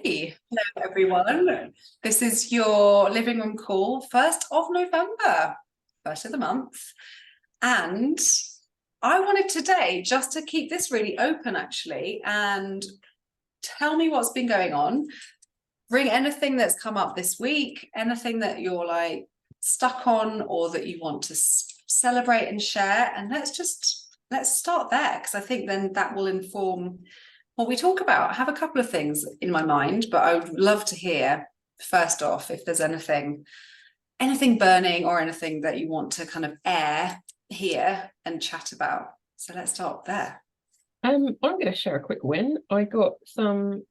Hey, hello everyone. This is your living room call, 1st of November, first of the month. And I wanted today just to keep this really open actually and tell me what's been going on. Bring anything that's come up this week, anything that you're like stuck on or that you want to celebrate and share. And let's start there, because I think then that will inform what we talk about. I have a couple of things in my mind, but I would love to hear first off if there's anything burning or anything that you want to kind of air here and chat about. So let's start there. I'm going to share a quick win. I got some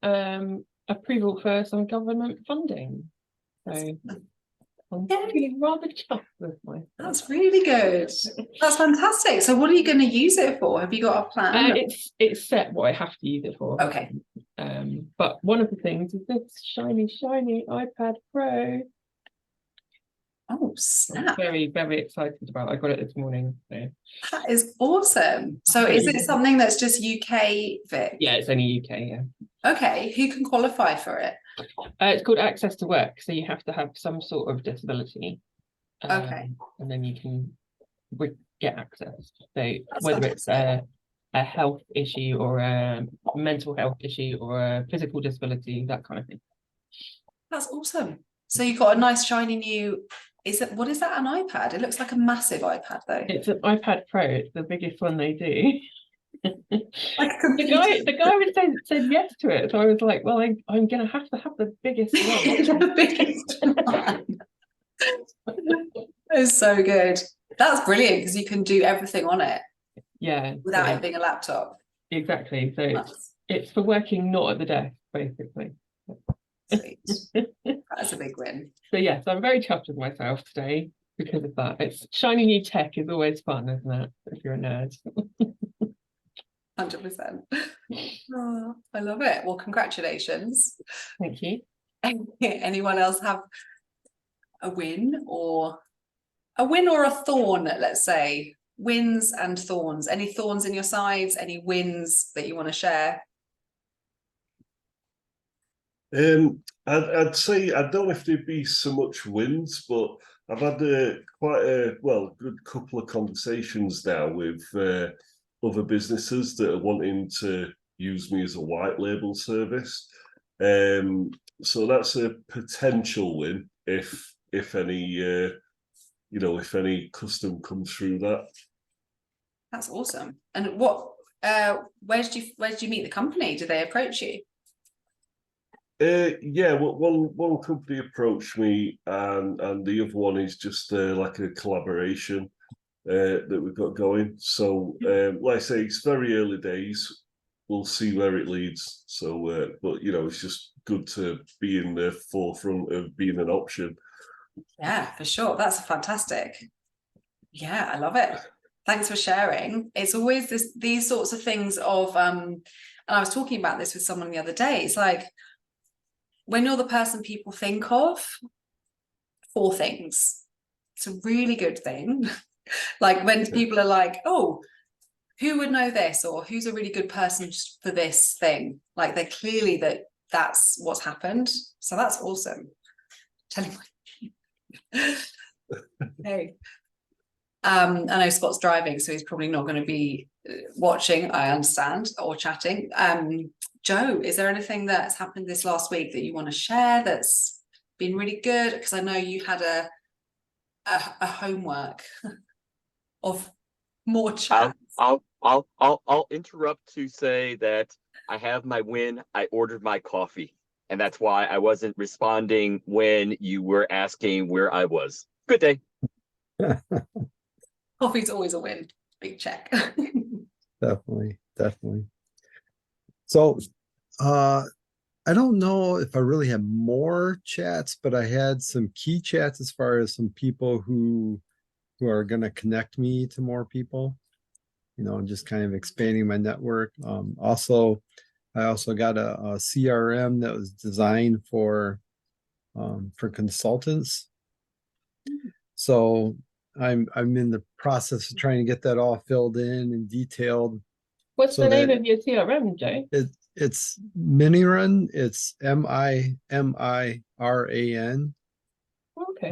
approval for some government funding. So I'm feeling rather chuffed with myself. That's really good. That's fantastic. So what are you going to use it for? Have you got a plan? It's set what I have to use it for. Okay. But one of the things is this shiny iPad Pro. Oh, snap. I'm very, very excited about it. I got it this morning. So. That is awesome. So is it something that's just UK, Vic? Yeah, it's only UK, yeah. Okay, who can qualify for it? It's called Access to Work, so you have to have some sort of disability. Okay. And then you can get access. So That's whether fantastic. it's a health issue or a mental health issue or a physical disability, that kind of thing. That's awesome. So you've got a nice shiny new, what is that, an iPad? It looks like a massive iPad though. It's an iPad Pro, it's the biggest one they do. Like the guy said yes to it, so I was like, well, I'm gonna have to have the biggest one. The biggest one. It's so good. That's brilliant because you can do everything on it. Yeah. Without it being a laptop. Exactly. So it's for working not at the desk, basically. Sweet. That's a big win. So yes, I'm very chuffed with myself today because of that. It's shiny new tech is always fun, isn't it? If you're a nerd. 100%. Oh, I love it. Well, congratulations. Thank you. Anyone else have a win or a thorn, let's say? Wins and thorns. Any thorns in your sides? Any wins that you want to share? I'd say I don't know if there'd be so much wins, but I've had quite a good couple of conversations now with other businesses that are wanting to use me as a white label service. So that's a potential win if any if any custom comes through that. That's awesome. And what where did you meet the company? Did they approach you? Yeah, one company approached me, and the other one is just like a collaboration that we've got going. So, like I say, it's very early days. We'll see where it leads. So, but it's just good to be in the forefront of being an option. Yeah, for sure. That's fantastic. Yeah, I love it. Thanks for sharing. It's always these sorts of things of and I was talking about this with someone the other day. It's like when you're the person people think of for things, it's a really good thing. Like when people are like, oh, who would know this, or who's a really good person for this thing? Like they're clearly that's what's happened. So that's awesome. Telling my hey. I know Scott's driving, so he's probably not going to be watching, I understand, or chatting. Joe, is there anything that's happened this last week that you want to share that's been really good? Because I know you had a homework of more chat. I'll interrupt to say that I have my win. I ordered my coffee, and that's why I wasn't responding when you were asking where I was. Good day. Coffee's always a win. Big check. Definitely. So I don't know if I really have more chats, but I had some key chats as far as some people who are going to connect me to more people, just kind of expanding my network. I also got a CRM that was designed for consultants. So I'm in the process of trying to get that all filled in and detailed. What's the name of your CRM, Joe? It's Miniran. It's Mimiran. Okay.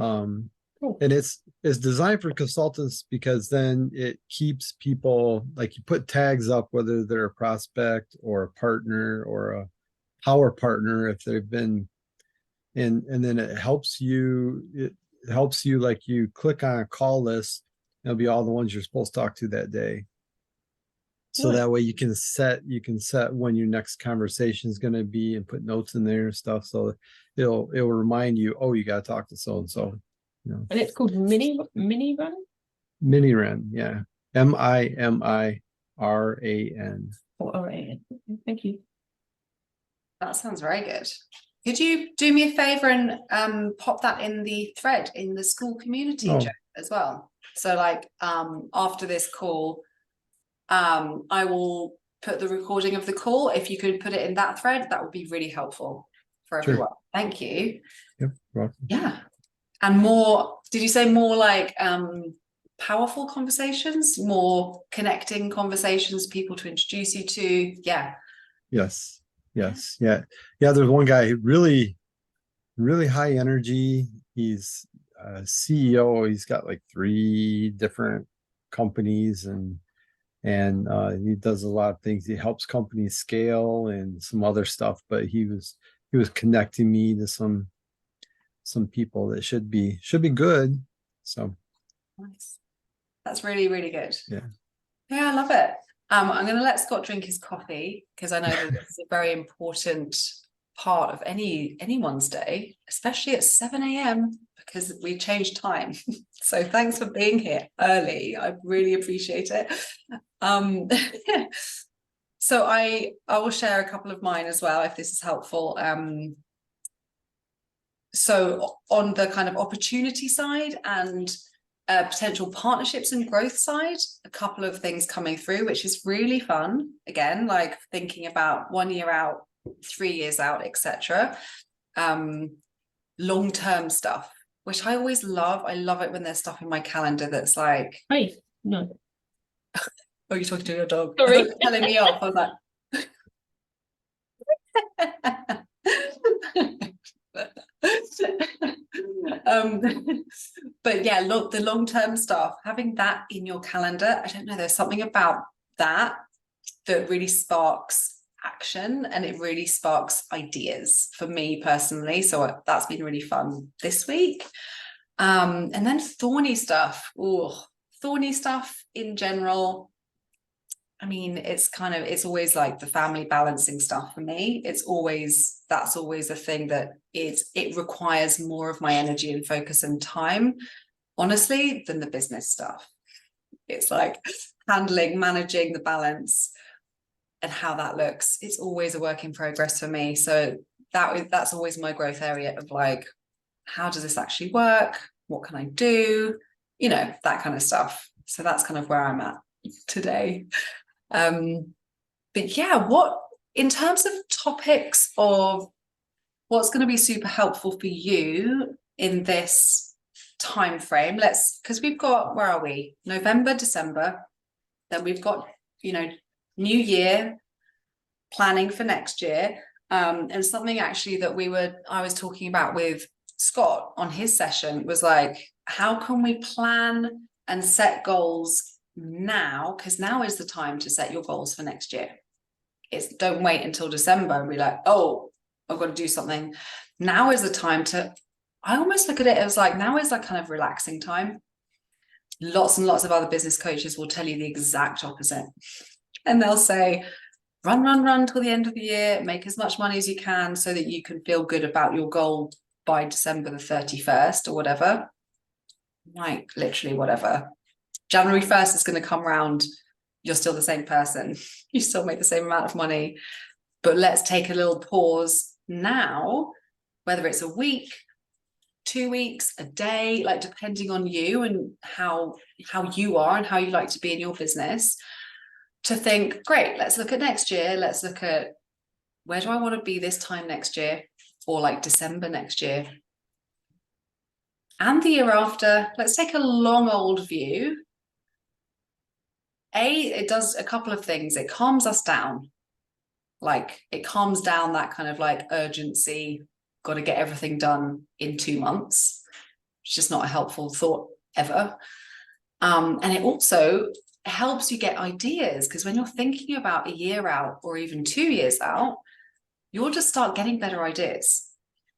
Cool. And it's designed for consultants because then it keeps people, like, you put tags up whether they're a prospect or a partner or a power partner if they've been, and then it helps you, like, you click on a call list, it'll be all the ones you're supposed to talk to that day. So Nice. that way you can set when your next conversation is going to be and put notes in there and stuff. So it'll remind you, oh, you got to talk to so and so. You know, And it's called minivan. Miniran, yeah, Mimiran. Or RAN. Thank you. That sounds very good. Could you do me a favor and pop that in the thread in the school community Oh. chat as well? So like after this call, I will put the recording of the call. If you could put it in that thread, that would be really helpful for Sure. everyone. Thank you. Yep, welcome. Yeah. And more, did you say more like powerful conversations, more connecting conversations, people to introduce you to? Yeah. Yes. Yeah. There's one guy who really high energy. He's a CEO. He's got like 3 different companies, and he does a lot of things. He helps companies scale and some other stuff. But he was connecting me to some people that should be good. So Nice. That's really, really good. yeah. Yeah, I love it. I'm going to let Scott drink his coffee because I know that this is a very important part of anyone's day, especially at 7 a.m. because we changed time. So thanks for being here early. I really appreciate it. So I will share a couple of mine as well if this is helpful. So on the kind of opportunity side and potential partnerships and growth side, a couple of things coming through, which is really fun. Again, like thinking about 1 year out, 3 years out, etc. Long-term stuff, which I always love. I love it when there's stuff in my calendar that's like, Hey, no. oh, you're talking to your dog. Sorry. Telling me off. I was like, but yeah, look, the long-term stuff, having that in your calendar, I don't know, there's something about that really sparks action, and it really sparks ideas for me personally. So that's been really fun this week. And then thorny stuff in general. I mean, it's always like the family balancing stuff for me. That's always a thing that it requires more of my energy and focus and time, honestly, than the business stuff. It's like managing the balance and how that looks. It's always a work in progress for me. So that's always my growth area of like, how does this actually work? What can I do? You know, that kind of stuff. So that's kind of where I'm at today. But yeah, in terms of topics of what's going to be super helpful for you in this time frame, because we've got, where are we? November, December, then we've got, new year, planning for next year. And something actually that I was talking about with Scott on his session was like, how can we plan and set goals now? Because now is the time to set your goals for next year. Don't wait until December and be like, oh, I've got to do something. Now is the time I almost look at it as like, now is that kind of relaxing time. Lots and lots of other business coaches will tell you the exact opposite. And they'll say, run till the end of the year, make as much money as you can so that you can feel good about your goal by December the 31st or whatever. Like literally whatever. January 1st is going to come around. You're still the same person. You still make the same amount of money. But let's take a little pause now, whether it's a week, 2 weeks, a day, like depending on you and how you are and how you like to be in your business, to think, great, let's look at next year. Let's look at where do I want to be this time next year, or like December next year. And the year after, let's take a long old view. It does a couple of things. It calms us down. Like it calms down that kind of like urgency, got to get everything done in 2 months. It's just not a helpful thought ever. And it also helps you get ideas, because when you're thinking about a year out or even 2 years out, you'll just start getting better ideas,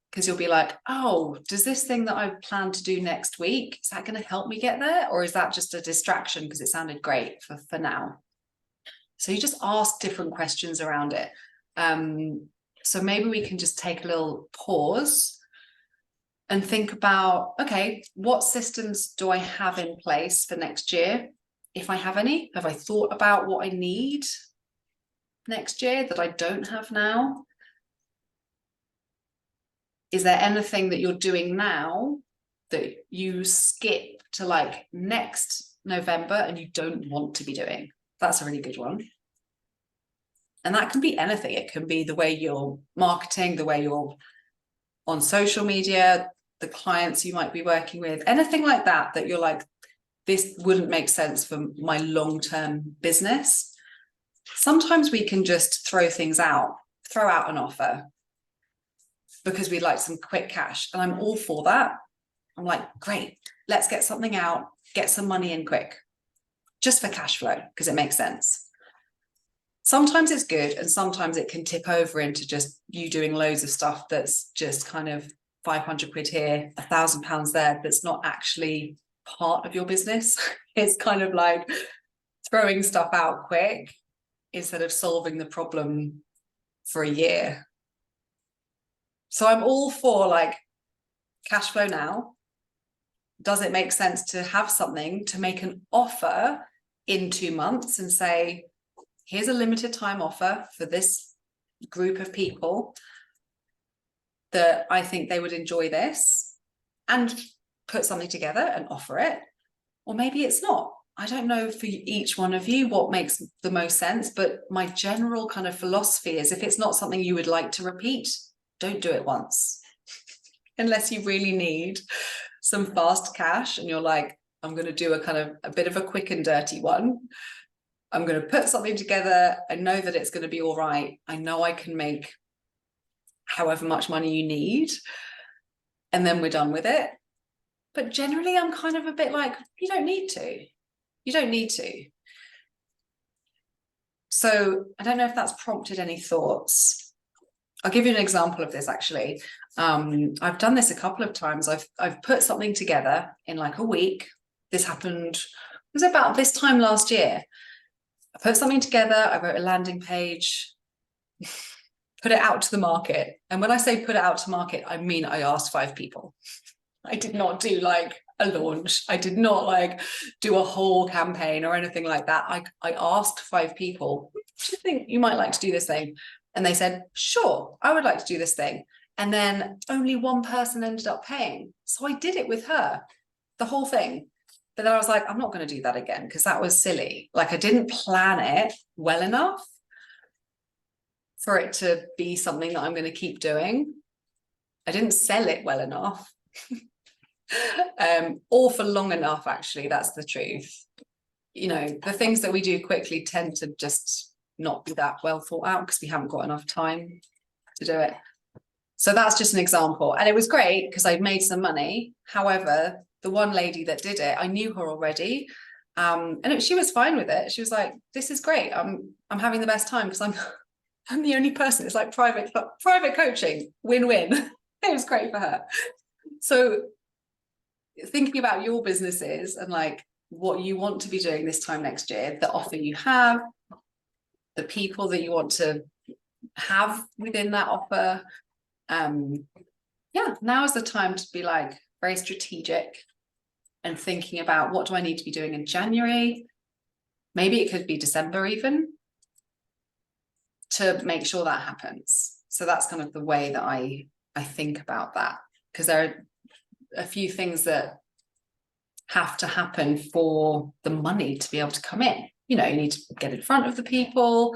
because you'll be like, oh, does this thing that I plan to do next week, is that going to help me get there? Or is that just a distraction because it sounded great for now? So you just ask different questions around it. So maybe we can just take a little pause and think about, okay, what systems do I have in place for next year? If I have any, have I thought about what I need next year that I don't have now? Is there anything that you're doing now that you skip to like next November and you don't want to be doing? That's a really good one. And that can be anything. It can be the way you're marketing, the way you're on social media, the clients you might be working with, anything like that, that you're like, this wouldn't make sense for my long-term business. Sometimes we can just throw out an offer because we'd like some quick cash. And I'm all for that. I'm like, great, let's get something out, get some money in quick, just for cash flow, because it makes sense. Sometimes it's good, and sometimes it can tip over into just you doing loads of stuff that's just kind of 500 quid here, £1,000 there, that's not actually part of your business. It's kind of like throwing stuff out quick instead of solving the problem for a year. So I'm all for like cash flow now. Does it make sense to have something to make an offer in 2 months and say, here's a limited time offer for this group of people that I think they would enjoy this, and put something together and offer it? Or maybe it's not. I don't know for each one of you what makes the most sense, but my general kind of philosophy is, if it's not something you would like to repeat, don't do it once. Unless you really need some fast cash and you're like, I'm going to do a bit of a quick and dirty one. I'm going to put something together. I know that it's going to be all right. I know I can make however much money you need, and then we're done with it. But generally, I'm kind of a bit like, you don't need to. You don't need to. So I don't know if that's prompted any thoughts. I'll give you an example of this, actually. I've done this a couple of times. I've put something together in like a week. This happened, it was about this time last year. I put something together, I wrote a landing page, put it out to the market. And when I say put it out to market, I mean, I asked 5 people. I did not do like a launch. I did not like do a whole campaign or anything like that. I asked 5 people, do you think you might like to do this thing? And they said, sure, I would like to do this thing. And then only 1 person ended up paying. So I did it with her, the whole thing. But then I was like, I'm not going to do that again, because that was silly. Like, I didn't plan it well enough for it to be something that I'm going to keep doing. I didn't sell it well enough. Or for long enough, actually, that's the truth. You know, the things that we do quickly tend to just not be that well thought out because we haven't got enough time to do it. So that's just an example. And it was great because I'd made some money. However, the one lady that did it, I knew her already. And she was fine with it. She was like, this is great. I'm having the best time because I'm the only person. It's like private coaching, win-win. It was great for her. So thinking about your businesses and like what you want to be doing this time next year, the offer you have, the people that you want to have within that offer. Yeah, now is the time to be like very strategic and thinking about, what do I need to be doing in January? Maybe it could be December even, to make sure that happens. So that's kind of the way that I think about that, because there are a few things that have to happen for the money to be able to come in. You know, you need to get in front of the people,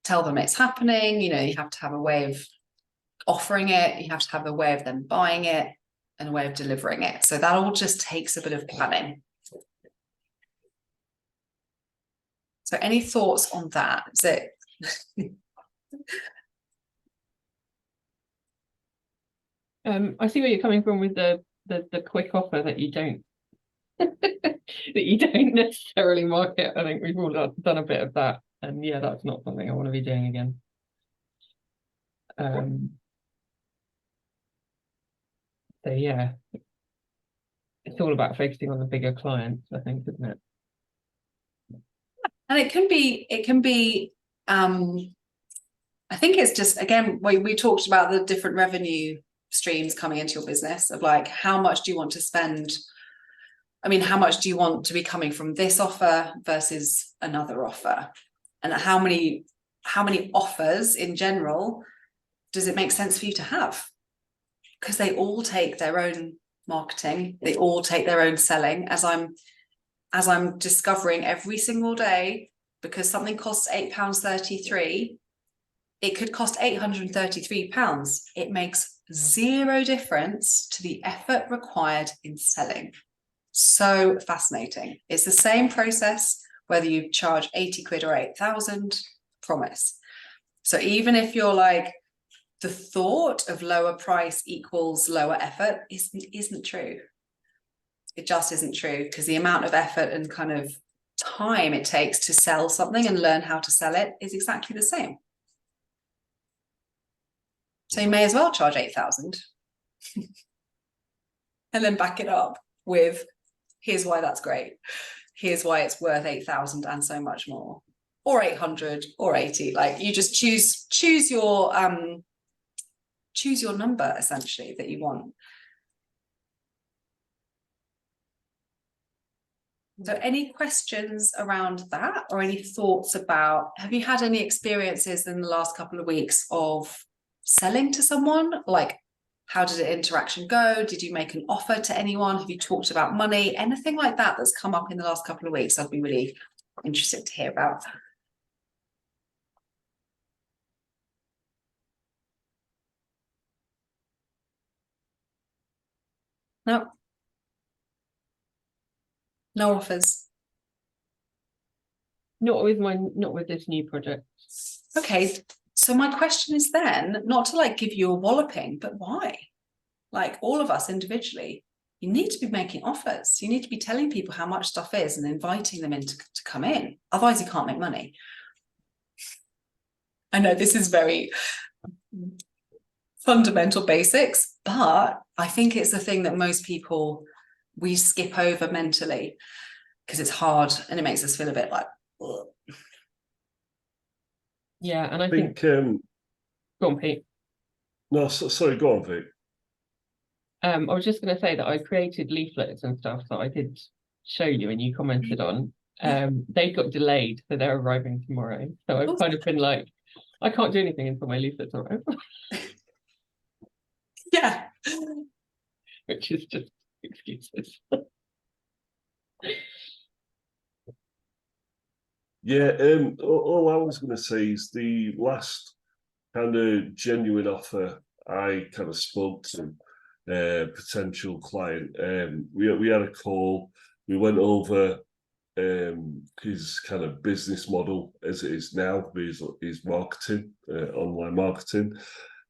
tell them it's happening. You know, you have to have a way of offering it, you have to have a way of them buying it and a way of delivering it. So that all just takes a bit of planning. So any thoughts on that? Is it I see where you're coming from with the quick offer that you don't that you don't necessarily market. I think we've all done a bit of that, and yeah, that's not something I want to be doing again. So yeah, it's all about focusing on the bigger clients, I think, isn't it? And it can be I think it's just, again, we talked about the different revenue streams coming into your business of like, how much do you want to spend? I mean, how much do you want to be coming from this offer versus another offer? And how many offers in general does it make sense for you to have? Because they all take their own marketing, they all take their own selling, as I'm discovering every single day, because something costs £8.33, it could cost £833. It makes zero difference to the effort required in selling. So fascinating. It's the same process, whether you charge 80 quid or 8,000, promise. So even if you're like, the thought of lower price equals lower effort isn't true. It just isn't true, because the amount of effort and kind of time it takes to sell something and learn how to sell it is exactly the same. So you may as well charge 8,000 and then back it up with, here's why that's great. Here's why it's worth 8,000 and so much more, or 800 or 80. Like, you just choose your number essentially that you want. So any questions around that, or any thoughts about, have you had any experiences in the last couple of weeks of selling to someone? Like, how did the interaction go? Did you make an offer to anyone? Have you talked about money? Anything like that that's come up in the last couple of weeks? I'd be really interested to hear about. No. No offers. Not with this new project. Okay, so my question is then, not to like give you a walloping, but why? Like, all of us individually, you need to be making offers. You need to be telling people how much stuff is and inviting them in to come in. Otherwise you can't make money. I know this is very fundamental basics, but I think it's the thing that most people, we skip over mentally because it's hard and it makes us feel a bit like, ugh. Yeah, and I think go on, Pete. no, sorry, go on, Pete. I was just going to say that I created leaflets and stuff that I did show you and you commented on. They got delayed, so they're arriving tomorrow. So I've kind of been like, I can't do anything until my leaflets arrive. Yeah. Which is just excuses. Yeah, all I was going to say is the last kind of genuine offer I kind of spoke to potential client. We had a call. We went over his kind of business model as it is now, his marketing, online marketing.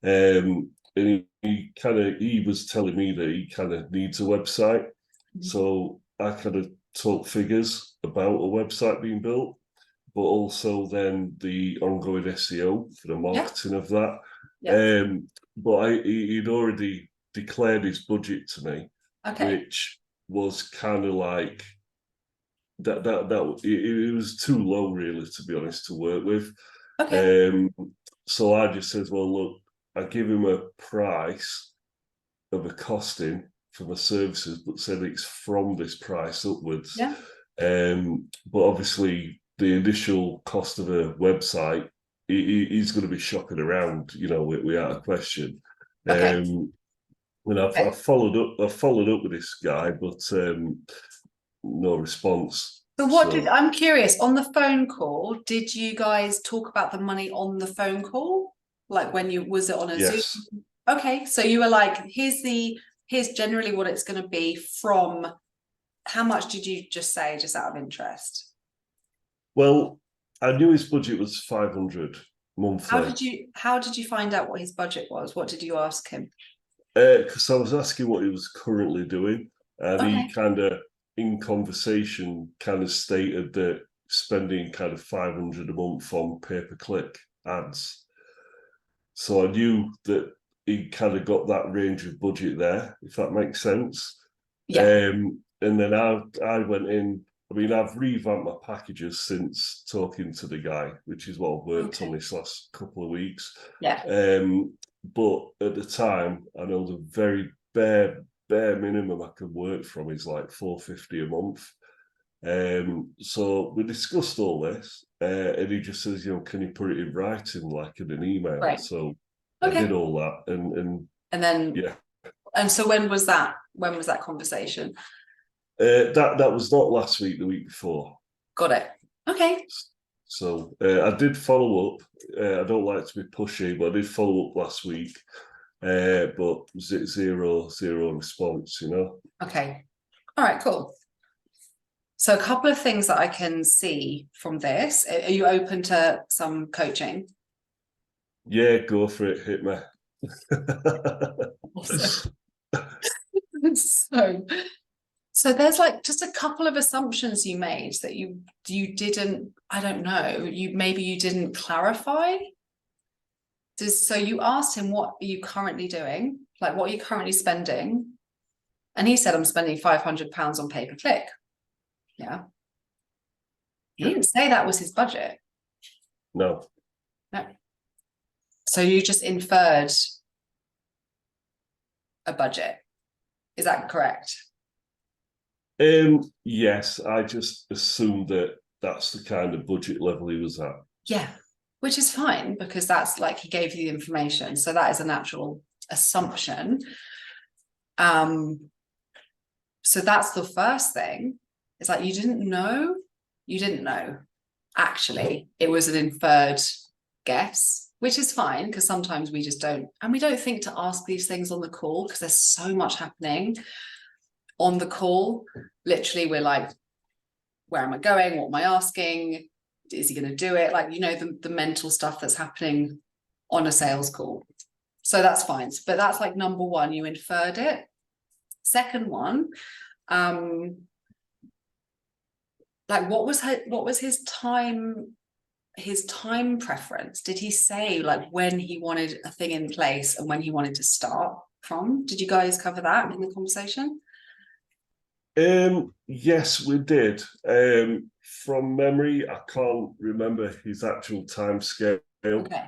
And he was telling me that he kind of needs a website. So I kind of talked figures about a website being built, but also then the ongoing SEO for the marketing of that. Yeah. But he'd already declared his budget to me, Okay. which was kind of like that it was too low, really, to be honest, to work with. Okay. So I just said, well, look, I give him a price of a costing for my services, but said it's from this price upwards. Yeah. But obviously the initial cost of a website, he's going to be shopping around, without a question. Okay. And I've followed up with this guy, but no response. So I'm curious, on the phone call, did you guys talk about the money on the phone call? Like, was it on a Yes. Zoom? Okay, so you were like, here's generally what it's going to be from. How much did you just say, just out of interest? Well, I knew his budget was 500. monthly. How did you find out what his budget was? What did you ask him? Because I was asking what he was currently doing, and Okay. he kind of, in conversation, kind of stated that spending kind of 500 a month on pay-per-click ads. So I knew that he kind of got that range of budget there, if that makes sense. Yeah. And then I went in. I mean, I've revamped my packages since talking to the guy, which is what I've worked on this last couple of weeks. Yeah. But at the time, I know the very bare minimum I could work from is like $450 a month. So we discussed all this, and he just says, can you put it in writing, like in an email? Right. So Okay. I did all that, and then yeah. And so when was that? When was that conversation? That was not last week, the week before. Got it. Okay. So I did follow up. I don't like to be pushy, but I did follow up last week. But zero response, Okay. All right, cool. So a couple of things that I can see from this. Are you open to some coaching? Yeah, go for it. Hit me. So there's like just a couple of assumptions you made that you didn't, I don't know, maybe you didn't clarify. So you asked him, what are you currently doing? Like, what are you currently spending? And he said, I'm spending £500 on pay-per-click. Yeah. He didn't say that was his budget. No. So you just inferred a budget. Is that correct? Yes, I just assumed that that's the kind of budget level he was at. Yeah, which is fine, because that's like, he gave you the information. So that is a natural assumption. So that's the first thing. It's like, you didn't know. Actually, it was an inferred guess, which is fine, because sometimes we just don't, and we don't think to ask these things on the call because there's so much happening on the call. Literally, we're like, where am I going? What am I asking? Is he going to do it? Like, the mental stuff that's happening on a sales call. So that's fine. But that's like number one, you inferred it. Second one, like what was his time preference? Did he say like when he wanted a thing in place and when he wanted to start from? Did you guys cover that in the conversation? Yes, we did. From memory, I can't remember his actual time scale. Okay.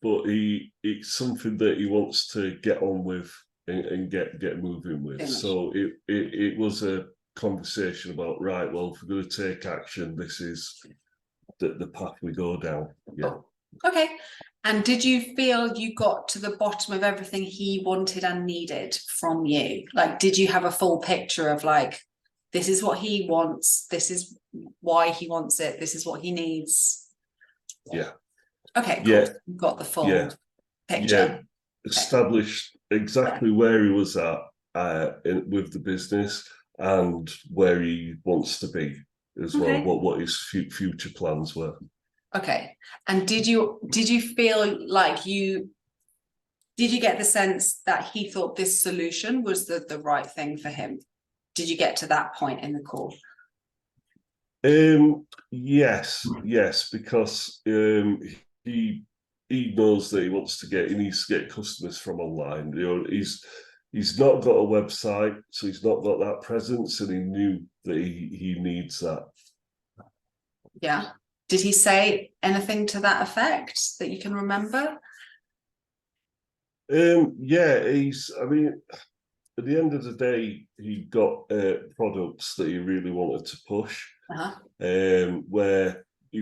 But it's something that he wants to get on with and get moving with. So it was a conversation about, right, well, if we're going to take action, this is the path we go down. Yeah. Okay. And did you feel you got to the bottom of everything he wanted and needed from you? Like, did you have a full picture of like, this is what he wants, this is why he wants it, this is what he needs? Yeah. Okay, cool. Yeah. You've got the full picture. Yeah. Established exactly where he was at with the business and where he wants to be as well, what his future plans were. Okay. And did you feel like did you get the sense that he thought this solution was the right thing for him? Did you get to that point in the call? Yes, because he knows that he needs to get customers from online. He's not got a website, so he's not got that presence, and he knew that he needs that. Yeah. Did he say anything to that effect that you can remember? Yeah, I mean, at the end of the day, he got products that he really wanted to push. Where he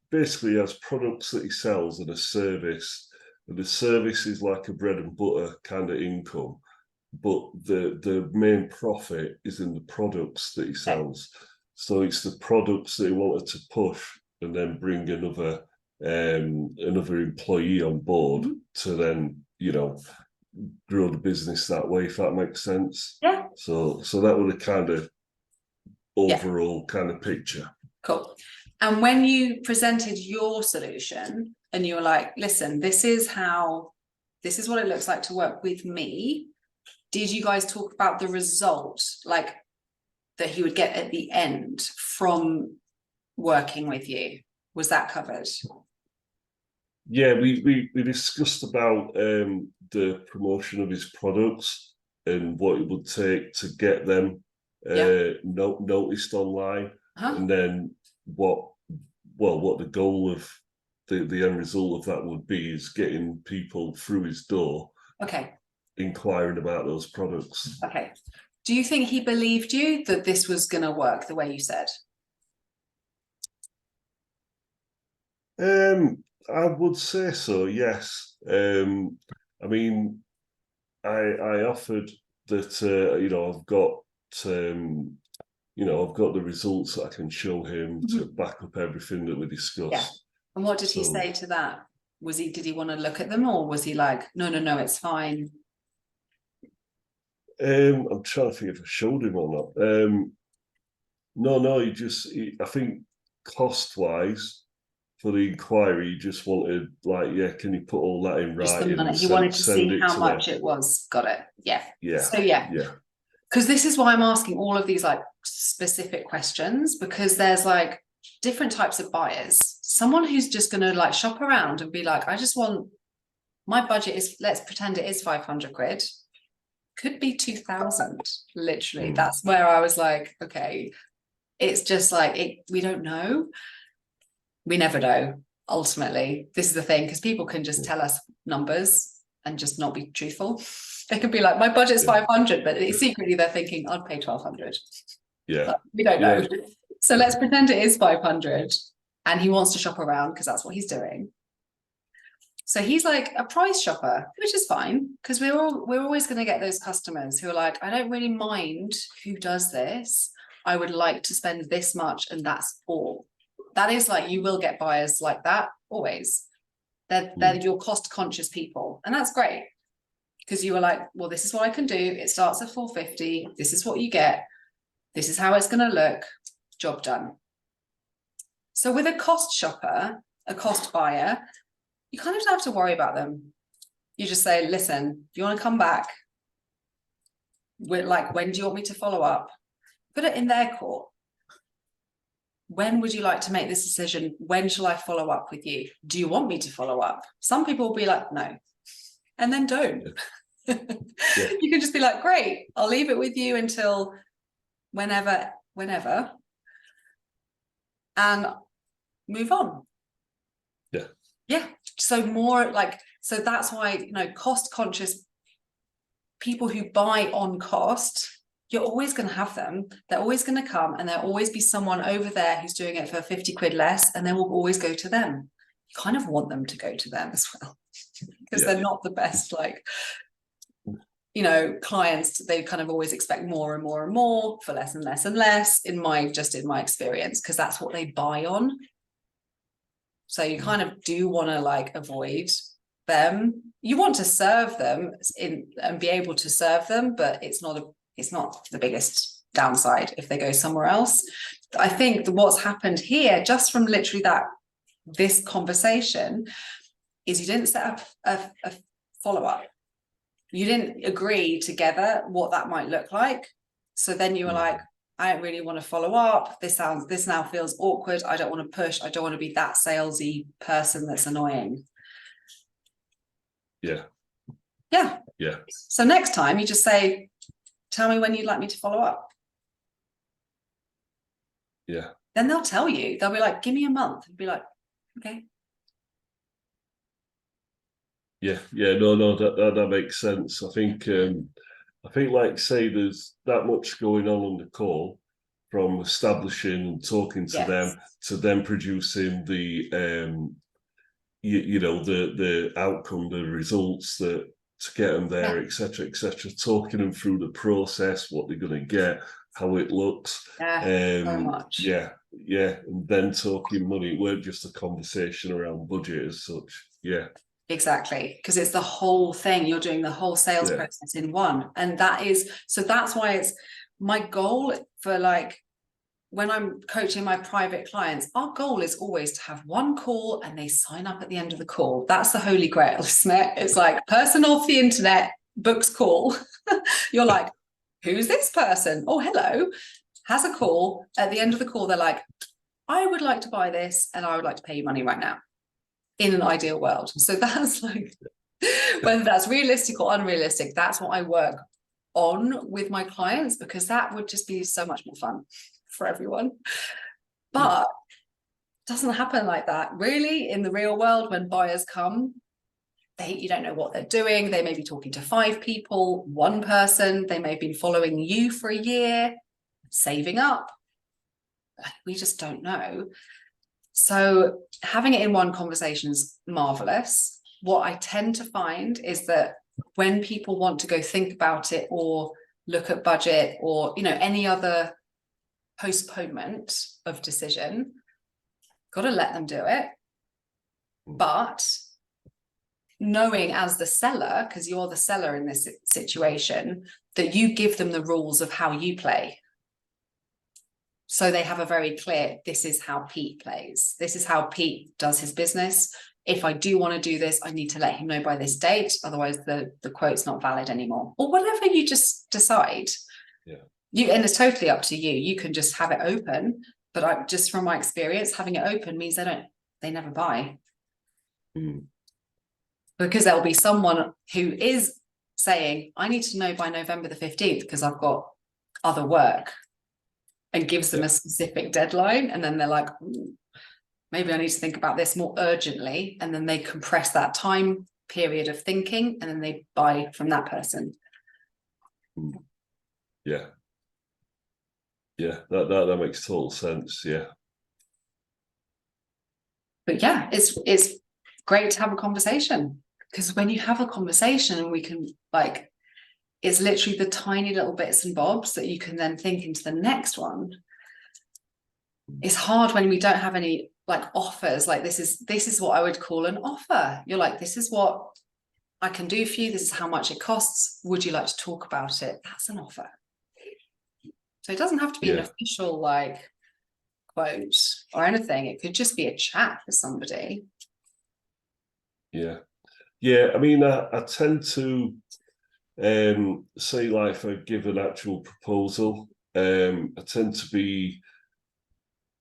basically has products that he sells and a service, and the service is like a bread and butter kind of income, but the main profit is in the products that he sells. So it's the products that he wanted to push and then bring another employee on board to then grow the business that way, if that makes sense. Yeah. So that was a kind of overall kind of picture. Cool. And when you presented your solution and you were like, listen, this is what it looks like to work with me. Did you guys talk about the result, like that he would get at the end from working with you? Was that covered? Yeah, we discussed about the promotion of his products and what it would take to get them noticed online, and then what the goal of the end result of that would be is getting people through his door, inquiring about those products. Okay. Do you think he believed you that this was going to work the way you said? I would say so, yes. I mean, I offered that I've got I've got the results that I can show him to back up everything that we discussed. Yeah. And what did he say to that? Did he want to look at them, or was he like, no, it's fine? I'm trying to think if I showed him or not. No, I think cost-wise, for the inquiry, he just wanted, like, can you put all that in writing? He wanted to see how much it was. Got it. Yeah. So because this is why I'm asking all of these like specific questions, because there's like different types of buyers. Someone who's just going to like shop around and be like, I just want, my budget is, let's pretend it is 500 quid, could be 2,000, literally. That's where I was like, okay, it's just like, we don't know. We never know, ultimately. This is the thing, because people can just tell us numbers and just not be truthful. They could be like, my budget's 500, but secretly they're thinking, I'd pay 1,200. Yeah. But we don't know. So let's pretend it is 500 and he wants to shop around because that's what he's doing. So he's like a price shopper, which is fine, because we're always going to get those customers who are like, I don't really mind who does this. I would like to spend this much and that's all. That is like, you will get buyers like that always. They're your cost conscious people. And that's great, because you were like, well, this is what I can do. It starts at 450. This is what you get. This is how it's going to look. Job done. So with a cost shopper, a cost buyer, you kind of don't have to worry about them. You just say, listen, do you want to come back? We're like, when do you want me to follow up? Put it in their court. When would you like to make this decision? When shall I follow up with you? Do you want me to follow up? Some people will be like, no, and then don't. You can just be like, great, I'll leave it with you until whenever, and move on. Yeah. So more like, so that's why, cost conscious people who buy on cost, you're always going to have them. They're always going to come, and there'll always be someone over there who's doing it for 50 quid less, and then we'll always go to them. You kind of want them to go to them as well, because they're not the best, like, clients. They kind of always expect more and more and more for less and less and less, in my experience, because that's what they buy on. So you kind of do want to like avoid them. You want to serve them and be able to serve them, but it's not the biggest downside if they go somewhere else. I think what's happened here, just from literally this conversation, is you didn't set up a follow-up. You didn't agree together what that might look like. So then you were like, I don't really want to follow up. This now feels awkward. I don't want to push. I don't want to be that salesy person that's annoying. Yeah. So next time you just say, tell me when you'd like me to follow up. Yeah. Then they'll tell you. They'll be like, give me a month. And be like, okay. Yeah. No, that makes sense. I think like say there's that much going on the call, from establishing and talking to them to them producing the the outcome, the results, that to get them there, etc., talking them through the process, what they're going to get, how it looks, so much. And then talking money. It weren't just a conversation around budget as such. Exactly, because it's the whole thing. You're doing the whole sales process in one, and that's why it's my goal for like when I'm coaching my private clients, our goal is always to have one call and they sign up at the end of the call. That's the holy grail, isn't it? It's like person off the internet books call. You're like, who's this person? Oh, hello. Has a call. At the end of the call, they're like, I would like to buy this and I would like to pay you money right now, in an ideal world. So that's like, whether that's realistic or unrealistic, that's what I work on with my clients, because that would just be so much more fun for everyone. But it doesn't happen like that really in the real world. When buyers come, you don't know what they're doing. They may be talking to 5 people, 1 person. They may have been following you for a year, saving up. We just don't know. So having it in one conversation is marvelous. What I tend to find is that when people want to go think about it or look at budget or, you know, any other postponement of decision, got to let them do it. But knowing as the seller, because you're the seller in this situation, that you give them the rules of how you play. So they have a very clear, this is how Pete plays. This is how Pete does his business. If I do want to do this, I need to let him know by this date. Otherwise the quote's not valid anymore, or whatever you just decide. And it's totally up to you. You can just have it open, but just from my experience, having it open means they never buy. Because there'll be someone who is saying, I need to know by November the 15th because I've got other work, and gives them a specific deadline. And then they're like, maybe I need to think about this more urgently. And then they compress that time period of thinking, and then they buy from that person. Yeah. Yeah, that makes total sense. Yeah. But yeah, it's great to have a conversation, because when you have a conversation and we can like, it's literally the tiny little bits and bobs that you can then think into the next one. It's hard when we don't have any like offers. Like this is what I would call an offer. You're like, this is what I can do for you. This is how much it costs. Would you like to talk about it? That's an offer. So it doesn't have to be an official like quote or anything. It could just be a chat with somebody. Yeah. I mean, I tend to say, like, if I give an actual proposal, I tend to be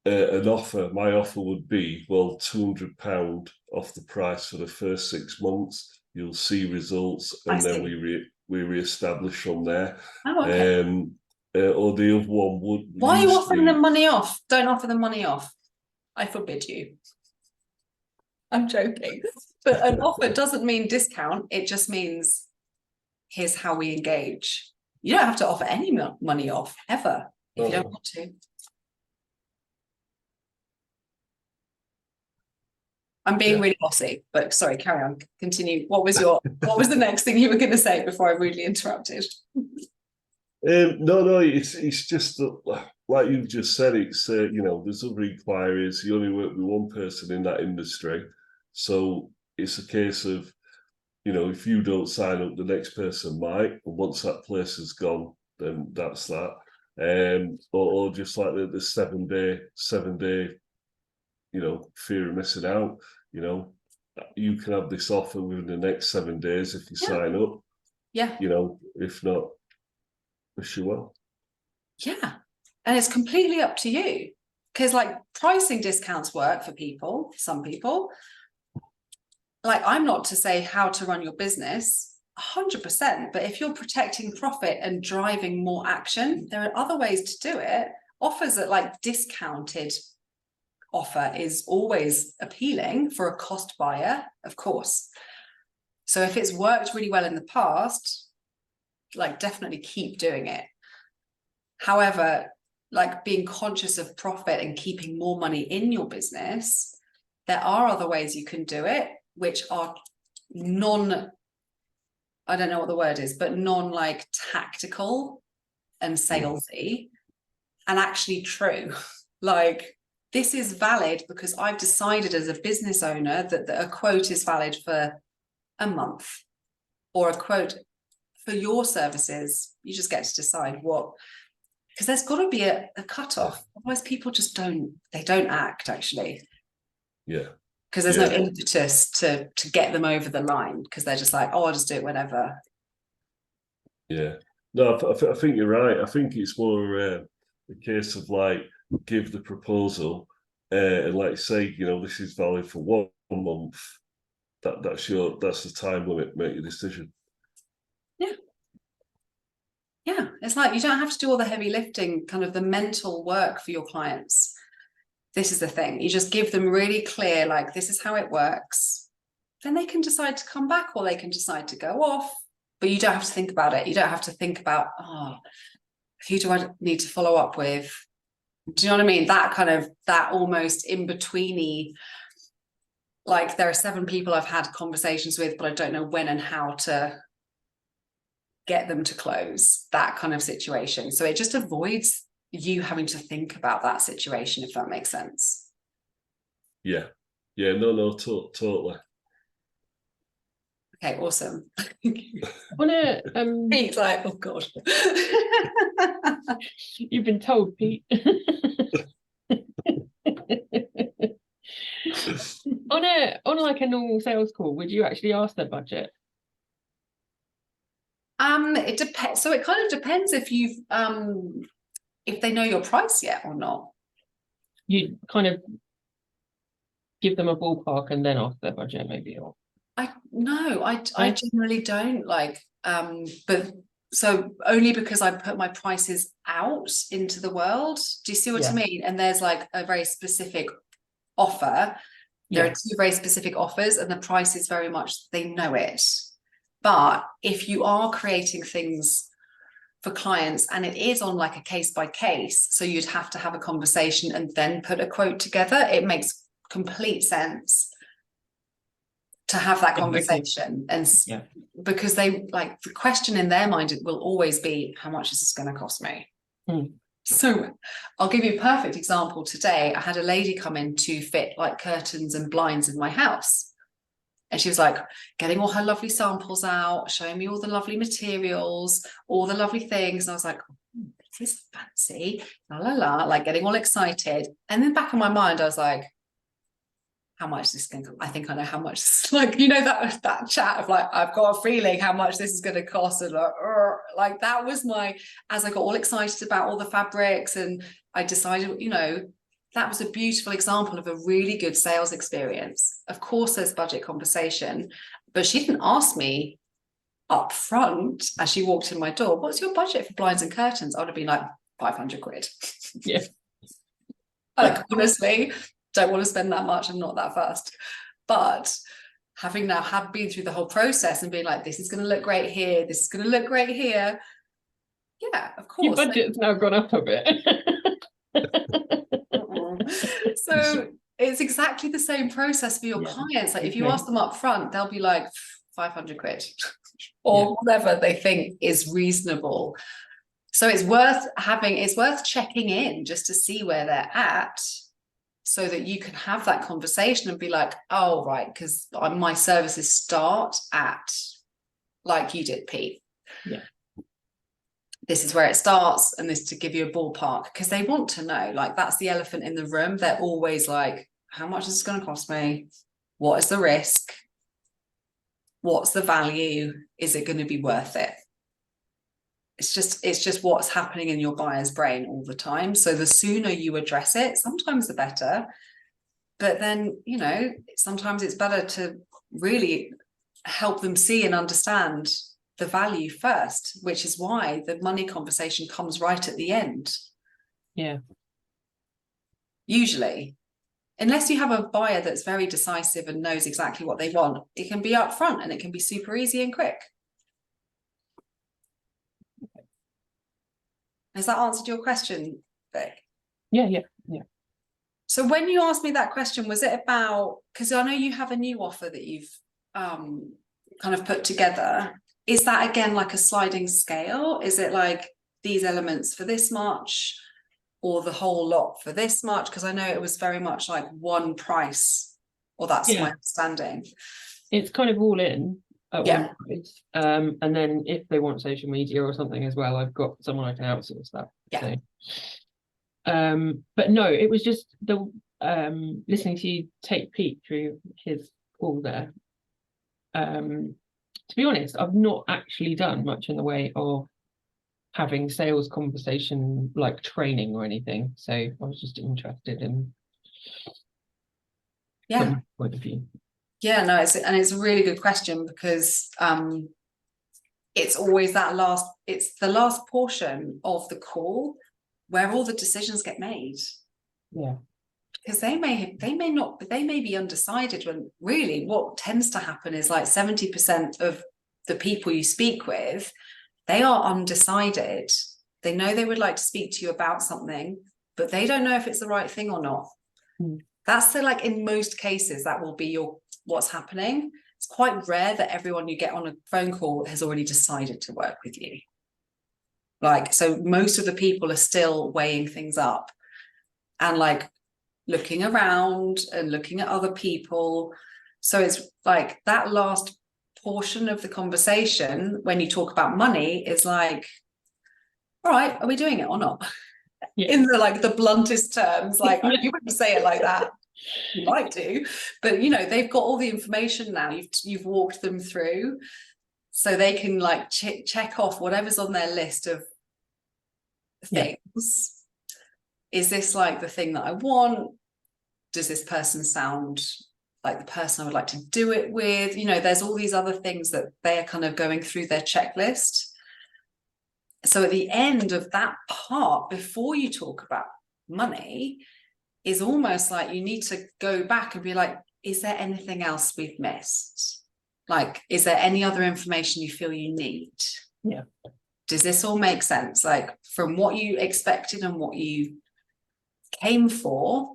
an offer. My offer would be, well, £200 off the price for the first 6 months. You'll see results, and then we re-establish from there. Oh, okay. Or the other one would. Why are you offering them money off? Don't offer them money off. I forbid you. I'm joking. But an offer doesn't mean discount. It just means here's how we engage. You don't have to offer any money off ever if you don't want to. I'm being really bossy, but sorry, carry on. Continue. What was the next thing you were going to say before I rudely interrupted? No, it's just that, like you've just said, it's you know, there's other inquiries. You only work with one person in that industry, so it's a case of, you know, if you don't sign up, the next person might, and once that place is gone, then that's that. Or just like the 7 day, you know, fear of missing out. You know, you can have this offer within the next 7 days if you sign up. Yeah. You know, if not, wish you well. Yeah. And it's completely up to you. Because like pricing discounts work for people, some people. Like, I'm not to say how to run your business 100%, but if you're protecting profit and driving more action, there are other ways to do it. Offers at like discounted offer is always appealing for a cost buyer, of course. So if it's worked really well in the past, like definitely keep doing it. However, like being conscious of profit and keeping more money in your business, there are other ways you can do it, which are I don't know what the word is, but like tactical and salesy, and actually true. Like, this is valid because I've decided as a business owner that a quote is valid for a month, or a quote for your services. You just get to decide what because there's got to be a cutoff. Otherwise, people just don't act actually. Yeah. Because there's no impetus to get them over the line, because they're just like, oh, I'll just do it whenever. Yeah. No, I think you're right. I think it's more a case of like, give the proposal and like say, you know, this is valid for 1 month. That's the time limit. Make your decision. Yeah, it's like you don't have to do all the heavy lifting, kind of the mental work for your clients. This is the thing. You just give them really clear, like, this is how it works. Then they can decide to come back, or they can decide to go off. But you don't have to think about it. You don't have to think about, oh, who do I need to follow up with? Do you know what I mean? That almost in-betweeny, like there are 7 people I've had conversations with, but I don't know when and how to get them to close, that kind of situation. So it just avoids you having to think about that situation, if that makes sense. Yeah. No, totally. Okay, awesome. Wanna Pete's like, oh god. you've been told, Pete. on like a normal sales call, would you actually ask their budget? It depends. So it kind of depends if you've if they know your price yet or not. You kind of give them a ballpark and then ask their budget, maybe, or I Yeah. generally don't like, but so only because I put my prices out into the world. Do you see what I Yeah. mean? And there's like a very specific offer. There Yeah. are 2 very specific offers, and the price is very much, they know it. But if you are creating things for clients and it is on like a case by case, so you'd have to have a conversation and then put a quote together, it makes complete sense to have that Yeah, okay. conversation. And Yeah. because they, like, the question in their mind, it will always be, how much is this going to cost me? So I'll give you a perfect example. Today I had a lady come in to fit like curtains and blinds in my house, and she was like getting all her lovely samples out, showing me all the lovely materials, all the lovely things, and I was like, this is fancy, la la la, like getting all excited. And then back in my mind I was like, how much is this going to, I think I know how much this, like, you know, that chat of like, I've got a feeling how much this is going to cost, and like that was my, as I got all excited about all the fabrics, and I decided, you know, that was a beautiful example of a really good sales experience. Of course there's budget conversation, but she didn't ask me up front as she walked in my door, what's your budget for blinds and curtains? I would have been like 500 quid. Yeah. Like, honestly, don't want to spend that much. I'm not that fast. But having now been through the whole process and being like, this is going to look great here, this is going to look great here. Yeah, of course. Your budget's now gone up a bit. So it's exactly the same process for your clients. Like if you ask them up front, they'll be like 500 quid or whatever they think is reasonable. So it's worth checking in just to see where they're at, so that you can have that conversation and be like, oh, right, because my services start at, like you did, Pete. Yeah. This is where it starts, and this to give you a ballpark, because they want to know, like, that's the elephant in the room. They're always like, how much is this going to cost me? What is the risk? What's the value? Is it going to be worth it? It's just what's happening in your buyer's brain all the time. So the sooner you address it, sometimes the better. But then, you know, sometimes it's better to really help them see and understand the value first, which is why the money conversation comes right at the end. Yeah. Usually, unless you have a buyer that's very decisive and knows exactly what they want, it can be upfront and it can be super easy and quick. Has that answered your question, Vic? Yeah. So when you asked me that question, was it about, because I know you have a new offer that you've kind of put together. Is that again like a sliding scale? Is it like these elements for this much, or the whole lot for this much? Because I know it was very much like one price, or that's my understanding. It's kind of all in. at Yeah. one point. And then if they want social media or something as well, I've got someone I can outsource that. Yeah. So, but no, it was just the listening to you take Pete through his call there. To be honest, I've not actually done much in the way of having sales conversation like training or anything. So I was just interested in Yeah. from point of view. Yeah, no, it's a really good question because it's always it's the last portion of the call where all the decisions get made. Yeah. Because they may be undecided when really what tends to happen is like 70% of the people you speak with, they are undecided. They know they would like to speak to you about something, but they don't know if it's the right thing or not. That's like in most cases, that will be what's happening. It's quite rare that everyone you get on a phone call has already decided to work with you. Like, so most of the people are still weighing things up and like looking around and looking at other people. So it's like that last portion of the conversation when you talk about money is like, all right, are we doing it or not? Yeah. In the bluntest terms, like you wouldn't say it like that. You might do, but they've got all the information now. You've walked them through, so they can like check off whatever's on their list of things. Yeah. Is this like the thing that I want? Does this person sound like the person I would like to do it with? There's all these other things that they're kind of going through their checklist. So at the end of that part, before you talk about money, is almost like you need to go back and be like, is there anything else we've missed? Like, is there any other information you feel you need? Yeah. Does this all make sense? Like from what you expected and what you came for,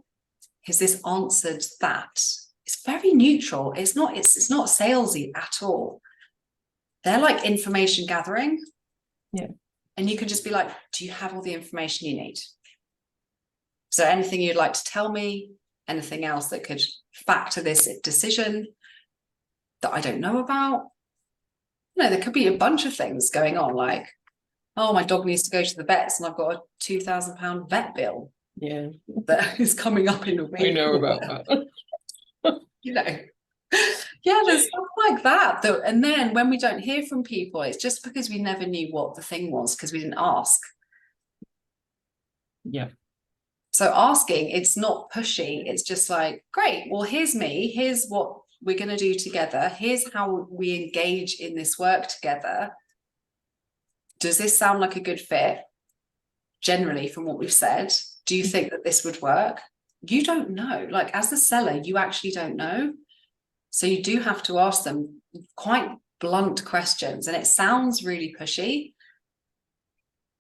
has this answered that? It's very neutral. It's not salesy at all. They're like information gathering. Yeah. And you can just be like, do you have all the information you need? So anything you'd like to tell me, anything else that could factor this decision that I don't know about? There could be a bunch of things going on, like, oh, my dog needs to go to the vets and I've got a £2,000 vet bill. Yeah. That is coming up in a week. I know about that. Yeah, there's stuff like that. And then when we don't hear from people, it's just because we never knew what the thing was because we didn't ask. Yeah. So asking, it's not pushy. It's just like, great, well, here's me. Here's what we're going to do together. Here's how we engage in this work together. Does this sound like a good fit? Generally, from what we've said, do you think that this would work? You don't know. Like as the seller, you actually don't know. So you do have to ask them quite blunt questions. And it sounds really pushy,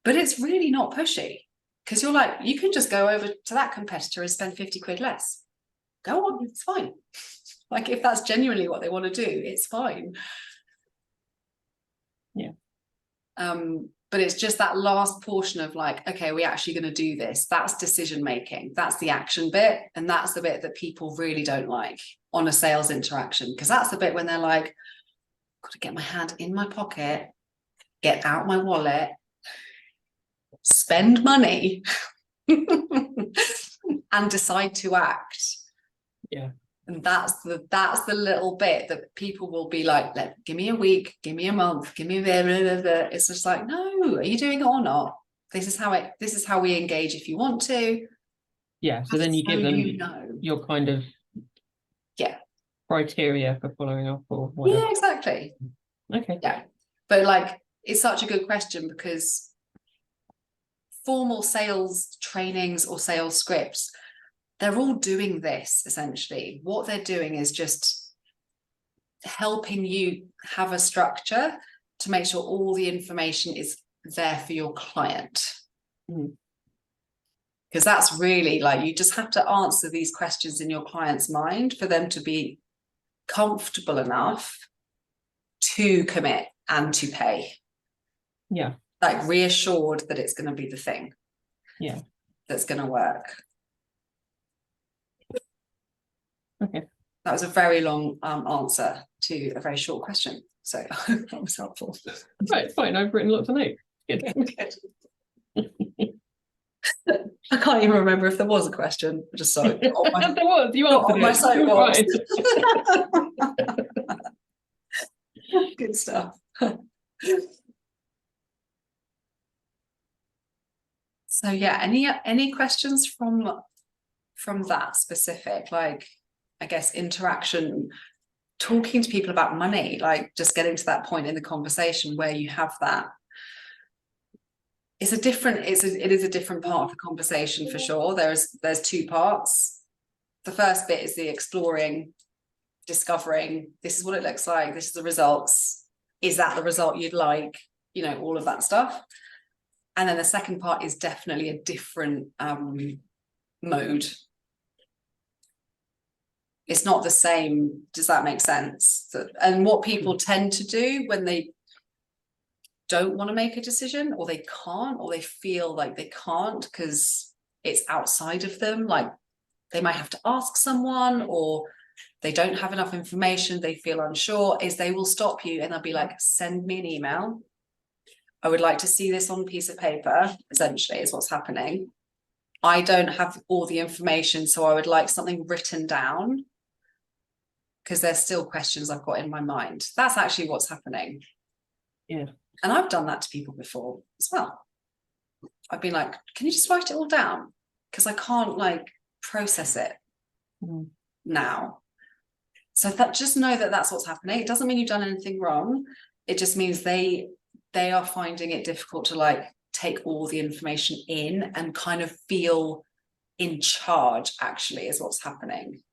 but it's really not pushy. Because you're like, you can just go over to that competitor and spend 50 quid less. Go on, it's fine. Like if that's genuinely what they want to do, it's fine. Yeah. But it's just that last portion of like, okay, we're actually going to do this. That's decision making. That's the action bit. And that's the bit that people really don't like on a sales interaction. Because that's the bit when they're like, got to get my hand in my pocket, get out my wallet, spend money and decide to act. Yeah. And that's the little bit that people will be like, give me a week, give me a month, give me a it's just like, no, are you doing it or not? This is how we engage if you want to. Yeah. So then you give them your kind of criteria for following up or whatever. Yeah, exactly. Okay. Yeah. But like it's such a good question because formal sales trainings or sales scripts, they're all doing this essentially. What they're doing is just helping you have a structure to make sure all the information is there for your client. Because that's really like, you just have to answer these questions in your client's mind for them to be comfortable enough to commit and to pay. Yeah. Like reassured that it's going to be the thing. Yeah. That's going to work. Okay. That was a very long answer to a very short question. So I hope that was helpful. Right, it's fine. I've written lots of notes. Good. I can't even remember if there was a question. I just saw it. There was. You Got on my answered it. You're soapbox. fine. Good stuff. So yeah, any questions from that specific, like, I guess, interaction, talking to people about money, like just getting to that point in the conversation where you have that. It is a different part of the conversation for sure. There's two parts. The first bit is the exploring, discovering, this is what it looks like, this is the results. Is that the result you'd like? You know, all of that stuff. And then the second part is definitely a different mode. It's not the same. Does that make sense? And what people tend to do when they don't want to make a decision, or they can't, or they feel like they can't because it's outside of them, like they might have to ask someone, or they don't have enough information, they feel unsure, is they will stop you and they'll be like, send me an email. I would like to see this on a piece of paper, essentially, is what's happening. I don't have all the information, so I would like something written down because there's still questions I've got in my mind. That's actually what's happening. Yeah. And I've done that to people before as well. I've been like, can you just write it all down? Because I can't like process it now. So that, just know that that's what's happening. It doesn't mean you've done anything wrong. It just means they are finding it difficult to like take all the information in and kind of feel in charge, actually, is what's happening.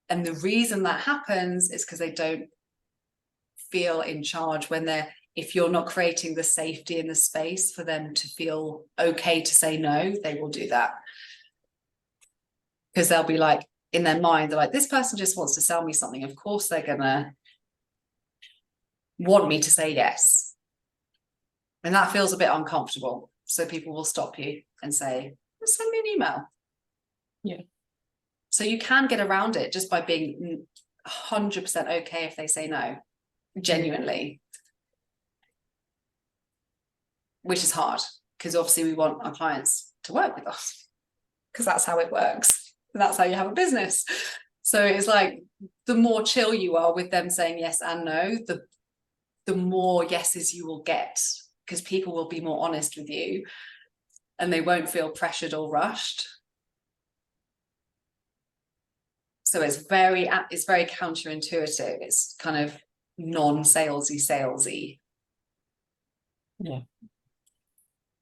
And the reason that happens is because they don't feel in charge if you're not creating the safety and the space for them to feel okay to say no, they will do that. Because they'll be like, in their mind, they're like, this person just wants to sell me something. Of course, they're gonna want me to say yes. And that feels a bit uncomfortable. So people will stop you and say, send me an email. Yeah. So you can get around it just by being 100% okay if they say no, genuinely. Which is hard, because obviously we want our clients to work with us, because that's how it works. And that's how you have a business. So it's like, the more chill you are with them saying yes and no, the more yeses you will get, because people will be more honest with you and they won't feel pressured or rushed. So it's very counterintuitive. It's kind of salesy. Yeah.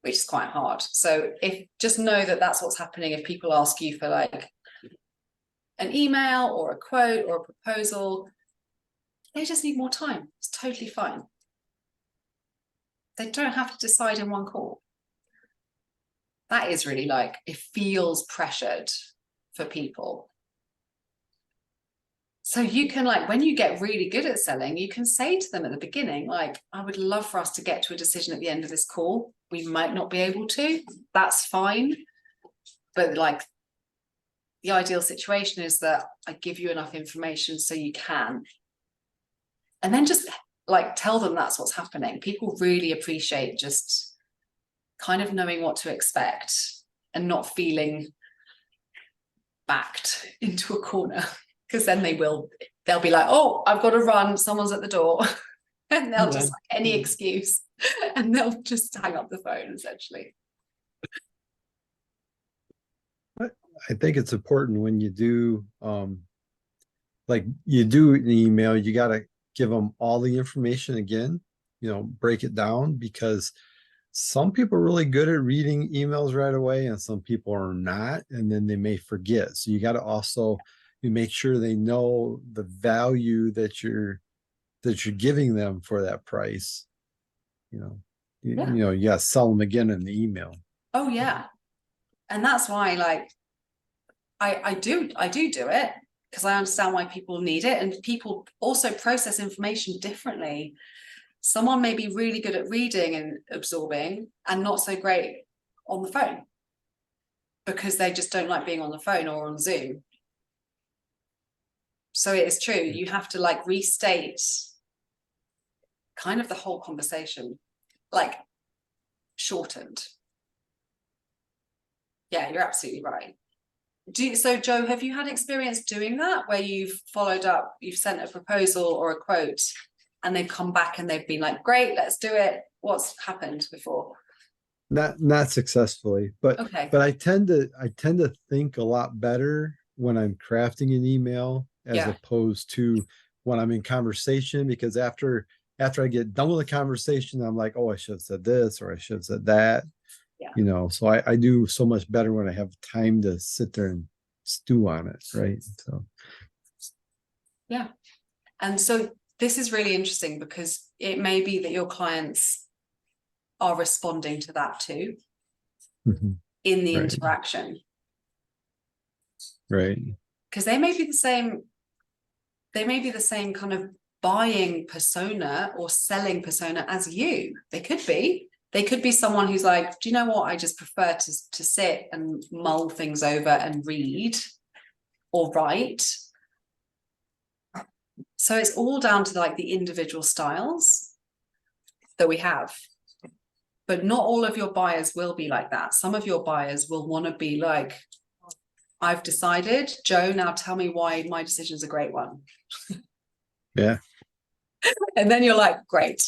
Which is quite hard. So just know that that's what's happening. If people ask you for like an email or a quote or a proposal, they just need more time. It's totally fine. They don't have to decide in one call. That is really like, it feels pressured for people. So you can, like, when you get really good at selling, you can say to them at the beginning, like, I would love for us to get to a decision at the end of this call. We might not be able to, that's fine. But like, the ideal situation is that I give you enough information so you can. And then just like tell them that's what's happening. People really appreciate just kind of knowing what to expect and not feeling backed into a corner. Because then they'll be like, oh, I've got to run, someone's at the door. And they'll just like any excuse, and they'll just hang up the phone, essentially. I think it's important when you do like you do an email, you got to give them all the information again, break it down, because some people are really good at reading emails right away and some people are not, and then they may forget. So you got to also make sure they know the value that you're giving them for that price. You got to sell them again in the email. Oh yeah. And that's why, like, I do it, because I understand why people need it, and people also process information differently. Someone may be really good at reading and absorbing and not so great on the phone because they just don't like being on the phone or on Zoom. So it is true. You have to like restate kind of the whole conversation, like shortened. Yeah, you're absolutely right. So Joe, have you had experience doing that where you've followed up, you've sent a proposal or a quote and they've come back and they've been like, great, let's do it? What's happened before? Not successfully, but Okay. I tend to think a lot better when I'm crafting an email as Yeah. opposed to when I'm in conversation, because after I get done with the conversation, I'm like, oh, I should have said this or I should have said that. Yeah. You know, so I do so much better when I have time to sit there and stew on it, right? So Yeah. And so this is really interesting because it may be that your clients are responding to that too mhm, in the Right. interaction, right. because they may be the same kind of buying persona or selling persona as you. They could be someone who's like, do you know what, I just prefer to sit and mull things over and read or write. So it's all down to like the individual styles that we have. But not all of your buyers will be like that. Some of your buyers will want to be like, I've decided, Joe, now tell me why my decision is a great one. Yeah. And then you're like, great.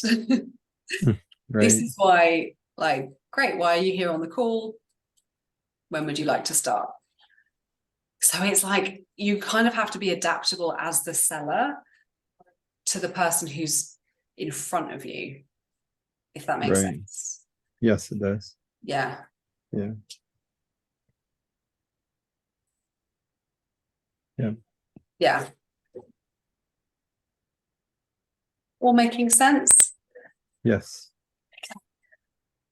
Right. This is why, like, great, why are you here on the call? When would you like to start? So it's like, you kind of have to be adaptable as the seller to the person who's in front of you, if that makes Right. sense. Yes, it does. Yeah. Yeah. Yeah. Yeah. All making sense. Yes.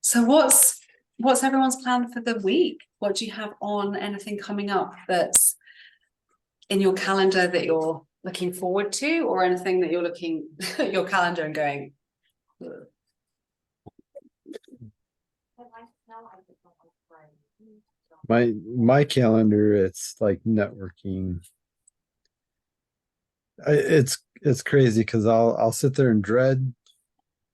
So what's everyone's plan for the week? What do you have on? Anything coming up that's in your calendar that you're looking forward to, or anything that you're looking at your calendar and going, ugh. My calendar, it's like networking. It's crazy because I'll sit there and dread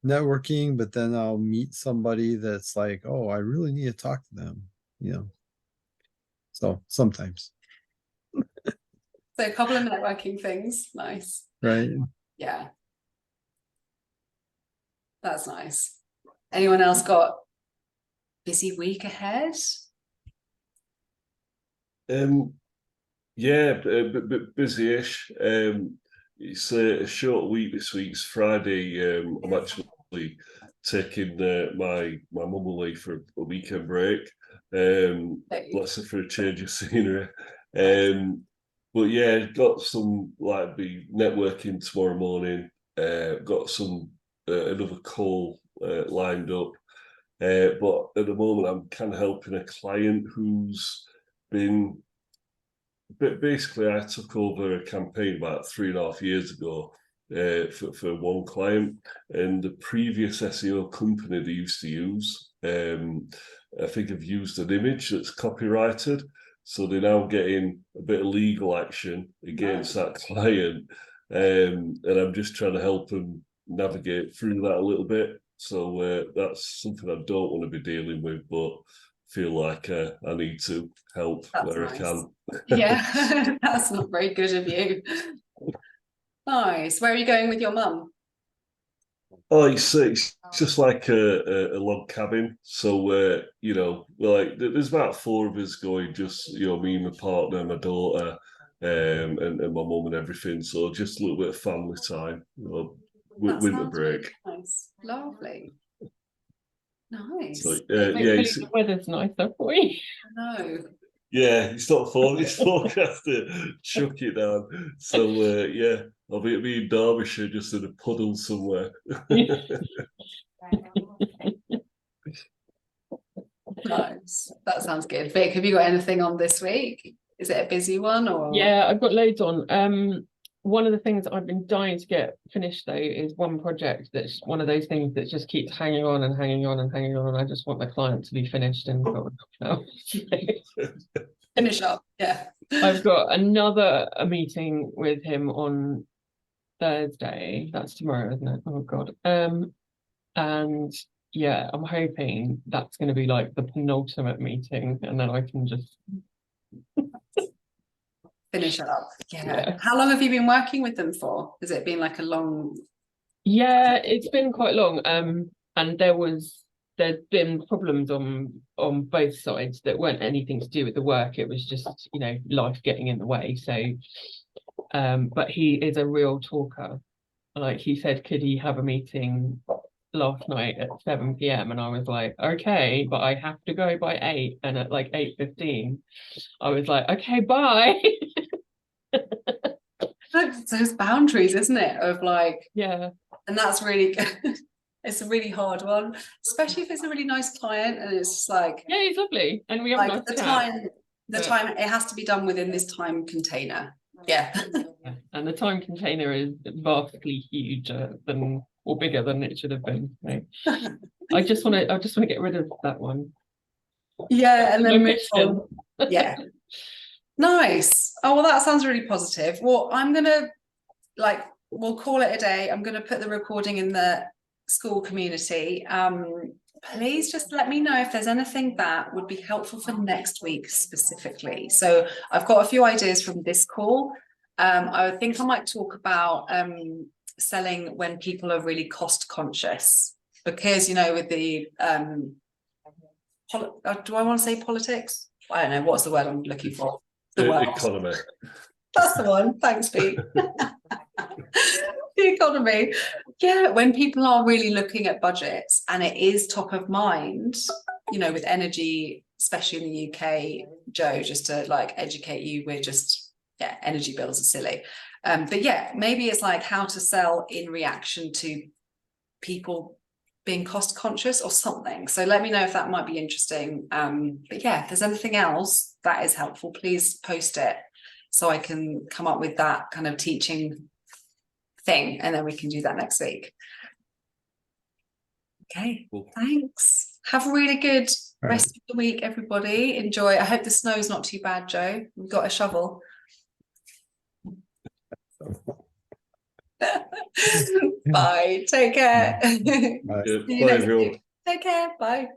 networking, but then I'll meet somebody that's like, oh, I really need to talk to them, you know. So sometimes, So a couple of networking things. Nice. right? Yeah. That's nice. Anyone else got busy week ahead? Yeah, busy-ish. It's a short week this week. It's Friday. I'm actually taking my mum away for a weekend break. Bless her for a change of scenery. But yeah, got some like be networking tomorrow morning. Got some another call lined up. But at the moment, I'm kind of helping a client who's been. But basically, I took over a campaign about 3.5 years ago for one client, and the previous SEO company they used to use, I think have used an image that's copyrighted, so they're now getting a bit of legal action against that client, and I'm just trying to help them navigate through that a little bit. So that's something I don't want to be dealing with, but feel like I need to help That's where nice. I can. Yeah, that's not very good of you. Nice. Where are you going with your mum? Oh, it's just like a log cabin. So like there's about 4 of us going. Just me, my partner, my daughter, and my mum and everything. So just a little bit of family time. That Winter sounds really break. nice. Lovely. Nice. So Yeah, yeah, Hopefully the weather's nicer for you. no. yeah, it's not for it's forecast to chuck it down. So yeah, I'll be in Derbyshire, just in a puddle somewhere. Nice. That sounds good. Vic, have you got anything on this week? Is it a busy one or? Yeah, I've got loads on. One of the things I've been dying to get finished though is one project that's one of those things that just keeps hanging on and hanging on and hanging on. And I just want the client to be finished and got now. Finish up. Yeah. I've got another meeting with him on Thursday. That's tomorrow, isn't it? Oh God. And yeah, I'm hoping that's going to be like the penultimate meeting, and then I can just Finish it up. Yeah. Yeah. How long have you been working with them for? Has it been like a long? Yeah, it's been quite long. And there's been problems on both sides that weren't anything to do with the work. It was just, you know, life getting in the way. So, but he is a real talker. Like he said, could he have a meeting last night at 7 p.m. and I was like, okay, but I have to go by 8. And at like 8:15, I was like, okay, bye. Like those boundaries, isn't it? Of like, Yeah. and that's really good. It's a really hard one, especially if it's a really nice client and it's just like, Yeah, he's lovely. And we have a like nice the chat. But- time, it has to be done within this time container. Yeah. Yeah, and the time container is vastly huger than or bigger than it should have been. So I just want to get rid of that one. Yeah, and My then move mission. on. Yeah. Nice. Oh, well, that sounds really positive. Well, I'm gonna we'll call it a day. I'm gonna put the recording in the school community. Please just let me know if there's anything that would be helpful for next week specifically. So I've got a few ideas from this call. I would think I might talk about selling when people are really cost conscious, because you know, with the do I want to say politics? I don't know, what's the word I'm looking for? The world. Economy. That's the one. Thanks, Pete. The economy. Yeah, when people are really looking at budgets and it is top of mind, you know, with energy, especially in the UK, Joe, just to like educate you, we're just, yeah, energy bills are silly. But yeah, maybe it's like how to sell in reaction to people being cost conscious or something. So let me know if that might be interesting. But yeah, if there's anything else that is helpful, please post it so I can come up with that kind of teaching thing, and then we can do that next week. Okay, Cool. thanks. Have a really good All right. rest of the week, everybody. Enjoy. I hope the snow's not too bad, Joe. We've got a shovel. Bye. Take care. Bye. See you Bye, next everyone. week. Take care. Bye.